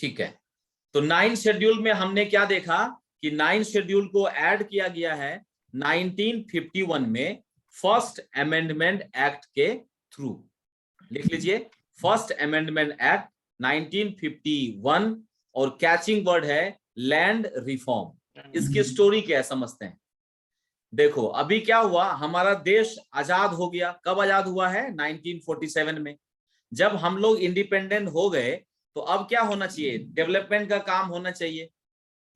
ठीक है, तो 9 शेड्यूल में हमने क्या देखा कि 9 शेड्यूल को ऐड किया गया है 1951 में फर्स्ट अमेंडमेंट एक्ट के थ्रू। लिख लीजिए, फर्स्ट अमेंडमेंट एक्ट 1951 और कैचिंग वर्ड है लैंड रिफॉर्म। इसकी स्टोरी क्या है समझते हैं। देखो अभी क्या हुआ, हमारा देश आजाद हो गया। कब आजाद हुआ है? 1947 में। जब हम लोग इंडिपेंडेंट हो गए तो अब क्या होना चाहिए? डेवलपमेंट का काम होना चाहिए।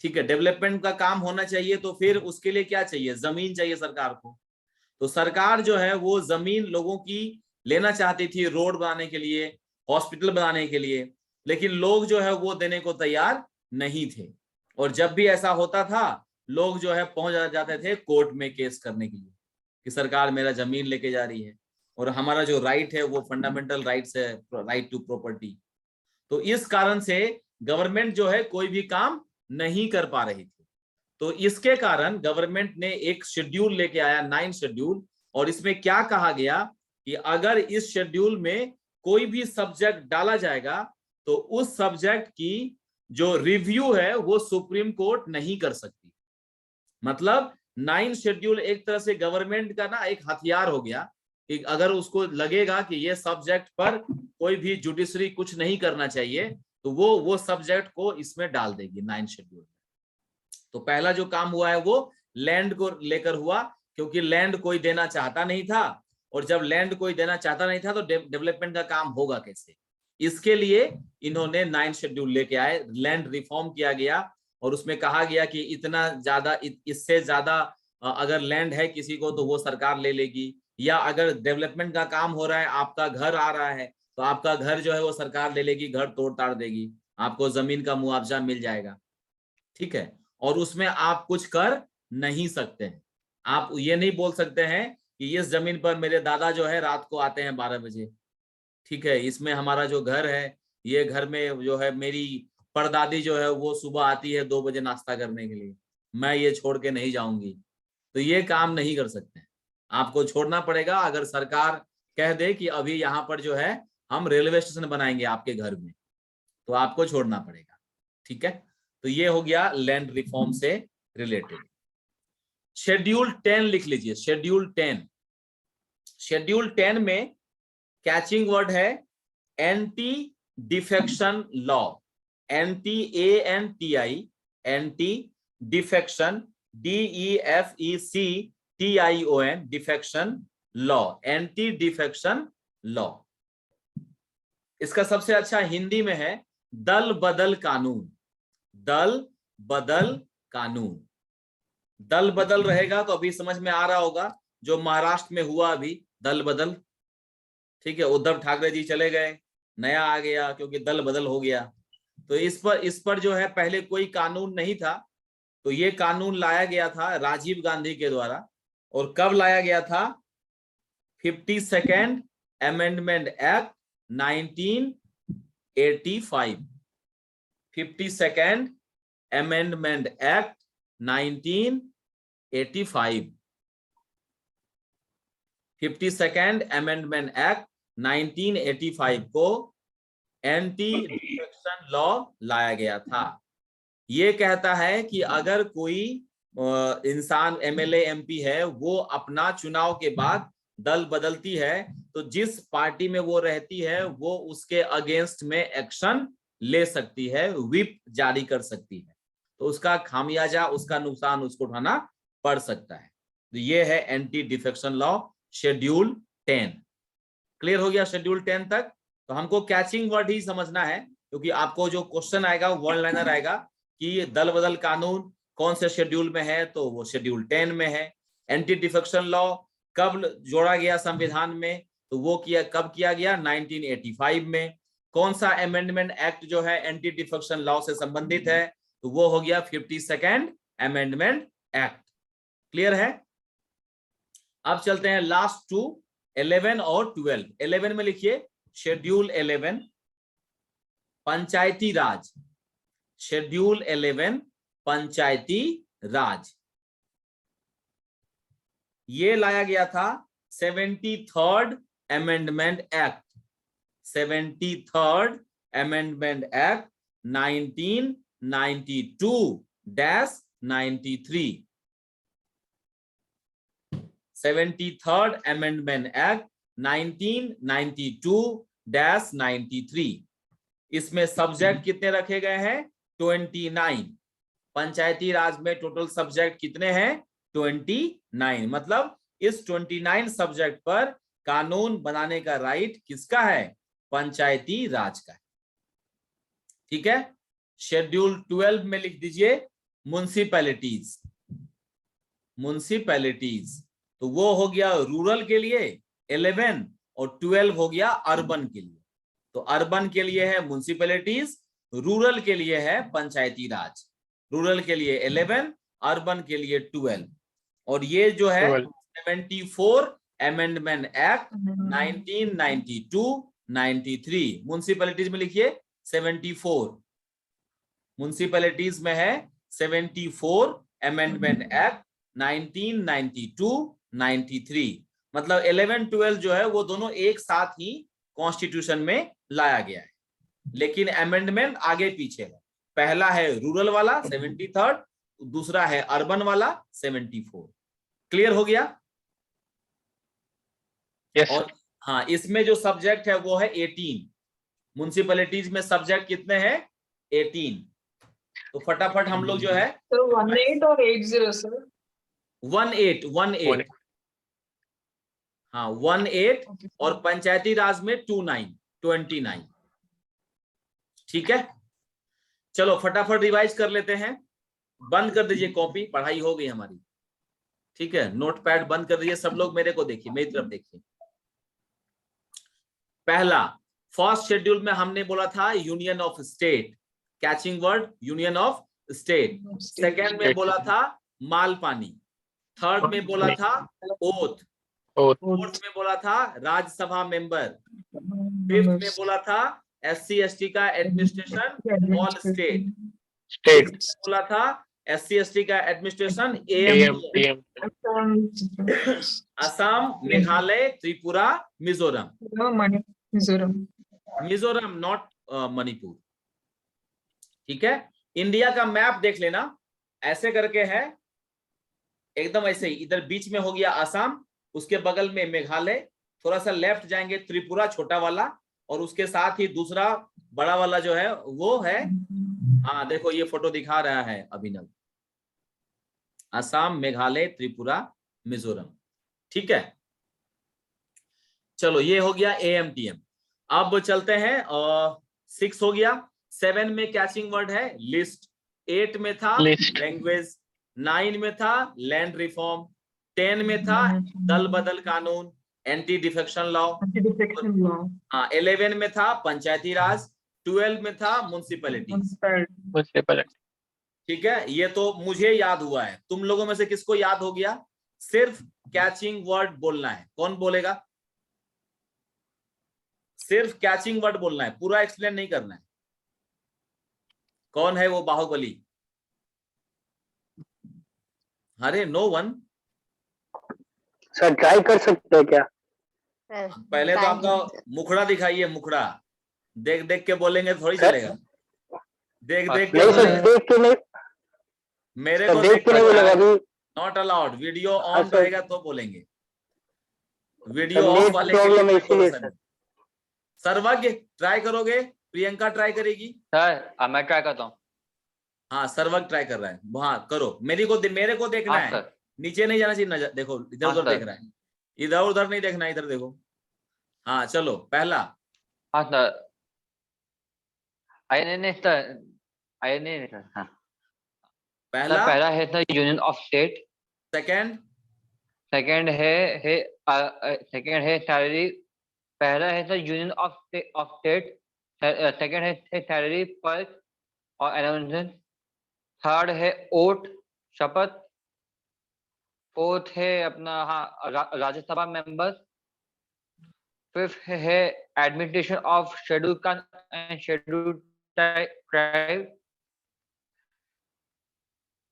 ठीक है, डेवलपमेंट का काम होना चाहिए तो फिर उसके लिए क्या चाहिए? जमीन चाहिए सरकार को। तो सरकार जो है वो जमीन लोगों की लेना चाहती थी रोड बनाने के लिए, हॉस्पिटल बनाने के लिए, लेकिन लोग जो है वो देने को तैयार नहीं थे। और जब भी ऐसा होता था लोग जो है पहुंच जाते थे कोर्ट में केस करने के लिए कि सरकार मेरा जमीन लेके जा रही है और हमारा जो राइट है वो फंडामेंटल राइट्स है, राइट टू प्रॉपर्टी। तो इस कारण से गवर्नमेंट जो है कोई भी काम नहीं कर पा रही थी। तो इसके कारण गवर्नमेंट ने एक शेड्यूल लेके आया 9 शेड्यूल, और इसमें क्या कहा गया कि अगर इस शेड्यूल में कोई भी सब्जेक्ट डाला जाएगा तो उस सब्जेक्ट की जो रिव्यू है वो सुप्रीम कोर्ट नहीं कर सकती। मतलब 9 शेड्यूल एक तरह से गवर्नमेंट का ना एक हथियार हो गया कि अगर उसको लगेगा कि ये सब्जेक्ट पर कोई भी जुडिशरी कुछ नहीं करना चाहिए तो वो सब्जेक्ट को इसमें डाल देगी 9 शेड्यूल में। तो पहला जो काम हुआ है वो लैंड को लेकर हुआ, क्योंकि लैंड कोई देना चाहता नहीं था, और जब लैंड कोई देना चाहता नहीं था तो डेवलपमेंट का काम होगा कैसे? इसके लिए इन्होंने 9 शेड्यूल लेके आए, लैंड रिफॉर्म किया गया और उसमें कहा गया कि इतना ज्यादा, इससे ज्यादा अगर लैंड है किसी को तो वो सरकार ले लेगी, या अगर डेवलपमेंट का काम हो रहा है, आपका घर आ रहा है तो आपका घर जो है वो सरकार ले लेगी, घर तोड़ ताड़ देगी, आपको जमीन का मुआवजा मिल जाएगा। ठीक है, और उसमें आप कुछ कर नहीं सकते हैं। आप ये नहीं बोल सकते हैं कि इस जमीन पर मेरे दादा जो है रात को आते हैं 12 बजे। ठीक है, इसमें हमारा जो घर है, ये घर में जो है मेरी परदादी जो है वो सुबह आती है 2 बजे नाश्ता करने के लिए, मैं ये छोड़ के नहीं जाऊंगी। तो ये काम नहीं कर सकते हैं, आपको छोड़ना पड़ेगा। अगर सरकार कह दे कि अभी यहाँ पर जो है हम रेलवे स्टेशन बनाएंगे आपके घर में, तो आपको छोड़ना पड़ेगा। ठीक है, तो ये हो गया लैंड रिफॉर्म से रिलेटेड। शेड्यूल 10 लिख लीजिए, शेड्यूल 10। शेड्यूल 10 में कैचिंग वर्ड है anti defection law. ANTI, anti defection, DEFECTION, defection law, anti defection law. इसका सबसे अच्छा हिंदी में है दल बदल कानून। दल बदल कानून। दल बदल रहेगा तो अभी समझ में आ रहा होगा जो महाराष्ट्र में हुआ अभी दल बदल। ठीक है, उद्धव ठाकरे जी चले गए, नया आ गया क्योंकि दल बदल हो गया। तो इस पर जो है पहले कोई कानून नहीं था, तो ये कानून लाया गया था राजीव गांधी के द्वारा। और कब लाया गया था? 52nd amendment act 1985। 52nd amendment act 1985। 52nd amendment act 1985 को एंटी डिफेक्शन लॉ लाया गया था। ये कहता है कि अगर कोई इंसान MLA MP है, वो अपना चुनाव के बाद दल बदलती है तो जिस पार्टी में वो रहती है वो उसके अगेंस्ट में एक्शन ले सकती है, व्हिप जारी कर सकती है, तो उसका खामियाजा, उसका नुकसान उसको उठाना पड़ सकता है। तो ये है anti defection law, schedule 10। Clear हो गया शेड्यूल 10 तक? तो हमको कैचिंग वर्ड ही समझना है, क्योंकि आपको जो क्वेश्चन आएगा वन लाइनर आएगा कि दल बदल कानून कौन से शेड्यूल में है, तो वो शेड्यूल 10 में है। एंटी डिफेक्शन लॉ कब जोड़ा गया संविधान में, तो वो कब किया गया? 1985 में। कौन सा अमेंडमेंट एक्ट जो है एंटी डिफेक्शन लॉ से संबंधित है, तो वो हो गया 52nd अमेंडमेंट एक्ट। क्लियर है? अब चलते हैं लास्ट टू 11 और 12। 11 में लिखिए शेड्यूल 11 पंचायती राज। शेड्यूल 11 पंचायती राज, ये लाया गया था 73rd amendment act. 73rd amendment act 1992-93, 73rd Amendment Act 1992-93। इसमें सब्जेक्ट कितने रखे गए हैं? 29। पंचायती राज में टोटल सब्जेक्ट कितने हैं? 29। मतलब इस 29 सब्जेक्ट पर कानून बनाने का राइट किसका है? पंचायती राज का है। ठीक है, शेड्यूल 12 में लिख दीजिए म्युनिसिपैलिटीज। म्युनिसिपैलिटीज तो वो हो गया रूरल के लिए 11 और 12 हो गया अर्बन के लिए। तो अर्बन के लिए है म्युनिसिपैलिटीज, रूरल के लिए है पंचायती राज। रूरल के लिए 11, अर्बन के लिए 12। और ये जो है 74 अमेंडमेंट एक्ट 1992-93। म्युनिसिपैलिटीज में लिखिए 74, म्युनिसिपैलिटीज में है 74 अमेंडमेंट एक्ट 1992-93। मतलब 11-12 जो है वो दोनों एक साथ ही कॉन्स्टिट्यूशन में लाया गया है, लेकिन अमेंडमेंट आगे पीछे है। पहला है रूरल वाला 73rd, दूसरा है अर्बन वाला 74। क्लियर हो गया? yes, और हाँ, इसमें जो सब्जेक्ट है वो है 18। म्युनिसिपैलिटीज में सब्जेक्ट कितने हैं? 18। तो फटाफट हम लोग जो है तो 18 और 80 सर। 18 हाँ 18 और पंचायती राज में 29। ठीक है, चलो फटाफट रिवाइज कर लेते हैं। बंद कर दीजिए कॉपी, पढ़ाई हो गई हमारी। ठीक है, नोटपैड बंद कर दीजिए। सब लोग मेरे को देखिए, मेरी तरफ देखिए। पहला, फर्स्ट शेड्यूल में हमने बोला था union of state, catching word union of state. Second में बोला था मालपानी। थर्ड में बोला था ओथ। फोर्थ में बोला था राज्यसभा मेंबर। फिफ्थ में बोला था SC/ST का एडमिनिस्ट्रेशन ऑल स्टेट। बोला था SC/ST का administration AM, Assam, Meghalaya, Tripura, Mizoram. Mizoram not Manipur. ठीक है, इंडिया का मैप देख लेना, ऐसे करके है एकदम ऐसे ही। इधर बीच में हो गया असम, उसके बगल में मेघालय, थोड़ा सा लेफ्ट जाएंगे त्रिपुरा छोटा वाला, और उसके साथ ही दूसरा बड़ा वाला जो है वो है, हाँ देखो ये फोटो दिखा रहा है अभिनव, असम, मेघालय, त्रिपुरा, मिजोरम। ठीक है, चलो ये हो गया AMTM। अब चलते हैं 6 हो गया। 7 में कैचिंग वर्ड है लिस्ट। 8 में था लैंग्वेज। 9 में था लैंड रिफॉर्म। 10 में था दल बदल कानून, एंटी डिफेक्शन लॉ। हाँ 11 में था पंचायती राज। 12 में था म्युनिसिपैलिटीज। ठीक है, ये तो मुझे याद हुआ है। तुम लोगों में से किसको याद हो गया? सिर्फ कैचिंग वर्ड बोलना है। कौन बोलेगा? सिर्फ कैचिंग वर्ड बोलना है, पूरा एक्सप्लेन नहीं करना है। कौन है वो बाहुबली? अरे नो वन। सर ट्राई कर सकते हैं क्या? पहले तो आपका मुखड़ा दिखाइए, मुखड़ा। देख देख के बोलेंगे थोड़ी चलेगा। देख देख के नहीं सर, देख के नहीं, मेरे को देख के नहीं बोलेगा अभी। Not allowed. वीडियो ऑन रहेगा तो बोलेंगे, वीडियो सर, ऑफ नेट वाले के प्रॉब्लम है लिए कोई इसीलिए भरोसा सर। नहीं। सर्वज्ञ ट्राई करोगे? प्रियंका ट्राई करेगी? सर मैं ट्राई करता हूँ। हाँ सर्वज्ञ ट्राई कर रहा है। हाँ करो, मेरे को देखना हाँ है। सर। नीचे नहीं जाना चाहिए नजर। देखो इधर उधर देख रहा है, इधर उधर नहीं देखना, इधर देखो। हाँ चलो पहला। हाँ सर। नहीं सर, नहीं सर। हाँ पहला, पहला है sir union of state. Second, second है सैलरी। पहला है sir union of state. Second है सैलरी पर्क और अनाउंसमेंट। थर्ड है ओट, शपथ। फोर्थ है अपना हाँ राज्यसभा मेंबर्स। फिफ्थ है administration of schedule caste and schedule tribe.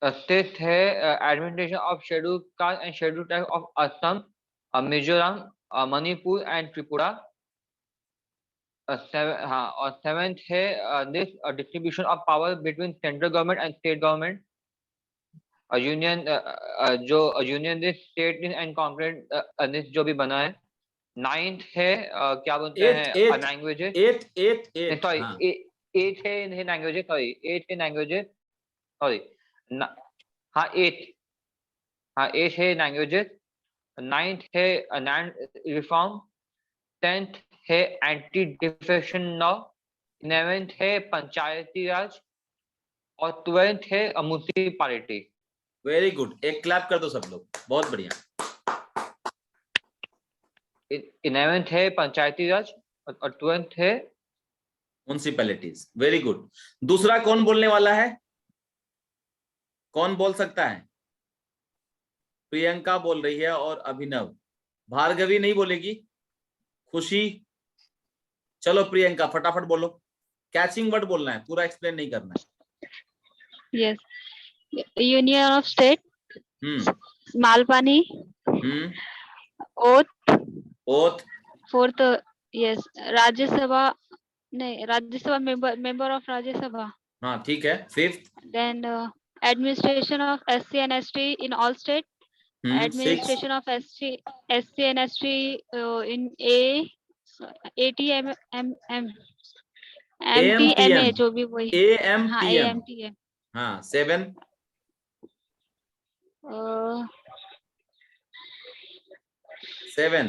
Sixth है administration of schedule caste and schedule tribe of Assam, Mizoram, Manipur and Tripura. हाँ, और 7th है this distribution of power between central government and state government. Union जो union this state and concurrent this जो भी बना है. 9th है क्या बोलते हैं लैंग्वेजेस. 8 सॉरी हाँ 8 है लैंग्वेजेस. सॉरी 8 है लैंग्वेजेस. सॉरी हाँ 8 है लैंग्वेजेस. 9th है लैंड रिफॉर्म. 10th है एंटी डिफेक्शन लॉ. 11th है पंचायती राज. और 12th है म्युनिसिपैलिटी. Very good. एक क्लैप कर दो सब लोग. बहुत बढ़िया. 11th है पंचायती राज और 12th है म्युनिसिपैलिटीज. Very good. दूसरा कौन बोलने वाला है? कौन बोल सकता है? प्रियंका बोल रही है और अभिनव. भार्गवी नहीं बोलेगी? खुशी? चलो प्रियंका फटाफट बोलो. कैचिंग वर्ड बोलना है, पूरा एक्सप्लेन नहीं करना है. Yes. Union of State, Malpani, oath. fourth, yes, Rajya Sabha, नहीं, Rajya Sabha member of Rajya Sabha. हाँ ठीक है. 5th. Then administration of SC and ST in all state. 6th. Administration of SC and ST in ATM, MP, MA जो भी वही. हाँ AMPM. AMTM. हाँ 7. 7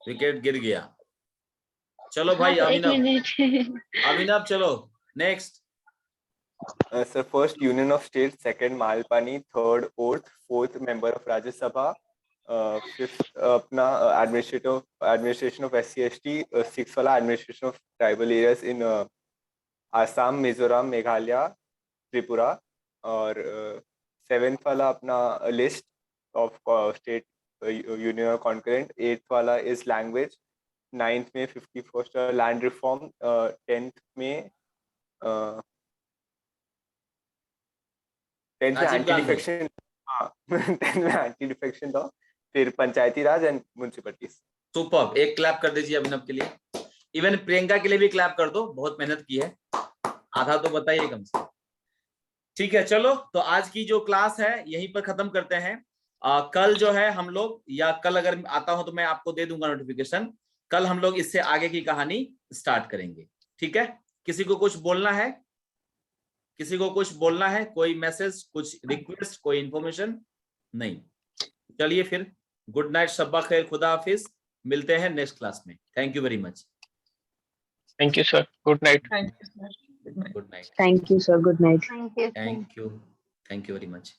wicket गिर गया. चलो भाई अभिनव चलो next. Sir, first Union of States, second Malpani, third Oath, fourth member of Rajya Sabha, fifth अपना administration of SC/ST, sixth वाला administration of tribal areas in Assam, Mizoram, Meghalaya, Tripura, और 7th वाला अपना list of state union or concurrent. 8th वाला is language. 9th में 51st land reform. 10th में 10th में anti defection. हाँ 10th में एंटी डिफेक्शन था. फिर पंचायती राज एंड म्युनिसिपैलिटीज. सुपर्ब. एक क्लैप कर दीजिए अभिनव के लिए. इवन प्रियंका के लिए भी क्लैप कर दो. बहुत मेहनत की है. आधा तो बताइए कम से. ठीक है चलो. तो आज की जो क्लास है यहीं पर खत्म करते हैं. कल जो है हम लोग, या कल अगर आता हो तो मैं आपको दे दूंगा नोटिफिकेशन. कल हम लोग इससे आगे की कहानी स्टार्ट करेंगे. ठीक है. किसी को कुछ बोलना है? किसी को कुछ बोलना है? कोई मैसेज, कुछ रिक्वेस्ट, कोई इंफॉर्मेशन? नहीं. चलिए फिर गुड नाइट, शब्बा खैर, खुदा हाफिज. मिलते हैं नेक्स्ट क्लास में. Thank you very much. Thank you, sir. Good night. Thank you, sir. Good night. Good night. Thank you, sir. Good night. Thank you very much.